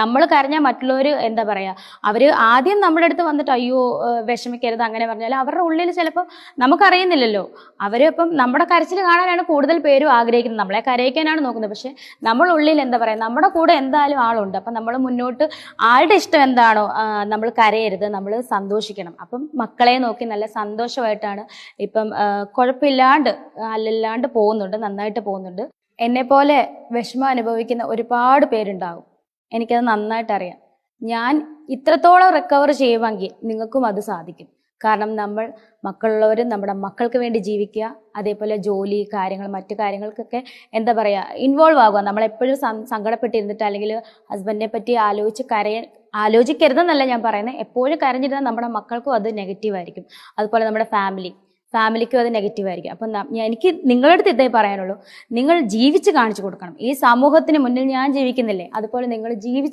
നമ്മൾ കരഞ്ഞാൽ മറ്റുള്ളവർ എന്താ പറയുക, അവർ ആദ്യം നമ്മുടെ അടുത്ത് വന്നിട്ട് അയ്യോ വിഷമിക്കരുത് അങ്ങനെ പറഞ്ഞാൽ അവരുടെ ഉള്ളിൽ ചിലപ്പോൾ നമുക്കറിയുന്നില്ലല്ലോ, ഇപ്പം നമ്മുടെ കരച്ചിൽ കാണാനാണ് കൂടുതൽ പേരും ആഗ്രഹിക്കുന്നത്, നമ്മളെ കരയിക്കാനാണ് നോക്കുന്നത്. പക്ഷെ നമ്മൾ ഉള്ളിൽ എന്താ പറയുക, നമ്മുടെ കൂടെ എന്തായാലും ആളുണ്ട്. അപ്പം നമ്മൾ മുന്നോട്ട് ആളുടെ ഇഷ്ടം എന്താണോ, നമ്മൾ കരയരുത്, നമ്മൾ സന്തോഷിക്കണം. അപ്പം മക്കളെ നോക്കി നല്ല സന്തോഷമായിട്ടാണ് ഇപ്പം കുഴപ്പമില്ലാണ്ട് അല്ലല്ലാണ്ട് പോകുന്നുണ്ട്, നന്നായിട്ട് പോകുന്നുണ്ട്. എന്നെപ്പോലെ വിഷമം അനുഭവിക്കുന്ന ഒരുപാട് പേരുണ്ടാകും, എനിക്കത് നന്നായിട്ട് അറിയാം. ഞാൻ ഇത്രത്തോളം റിക്കവർ ചെയ്യുമെങ്കിൽ നിങ്ങൾക്കും അത് സാധിക്കും. കാരണം നമ്മൾ മക്കളുള്ളവരും നമ്മുടെ മക്കൾക്ക് വേണ്ടി ജീവിക്കുക, അതേപോലെ ജോലി കാര്യങ്ങൾ മറ്റു കാര്യങ്ങൾക്കൊക്കെ എന്താ പറയുക ഇൻവോൾവ് ആകുക. നമ്മളെപ്പോഴും സങ്കടപ്പെട്ടിരുന്നിട്ട് അല്ലെങ്കിൽ ഹസ്ബൻഡിനെ പറ്റി ആലോചിക്കരുതെന്നല്ല ഞാൻ പറയുന്നത്, എപ്പോഴും കരഞ്ഞിരുന്നാൽ നമ്മുടെ മക്കൾക്കും അത് നെഗറ്റീവായിരിക്കും. അതുപോലെ നമ്മുടെ ഫാമിലിക്കും അത് നെഗറ്റീവായിരിക്കും. അപ്പം എനിക്ക് നിങ്ങളുടെ അടുത്ത് ഇതേ പറയാനുള്ളൂ, നിങ്ങൾ ജീവിച്ച് കാണിച്ചു കൊടുക്കണം. ഈ സമൂഹത്തിന് മുന്നിൽ ഞാൻ ജീവിക്കുന്നില്ലേ, അതുപോലെ നിങ്ങൾ ജീവിച്ച്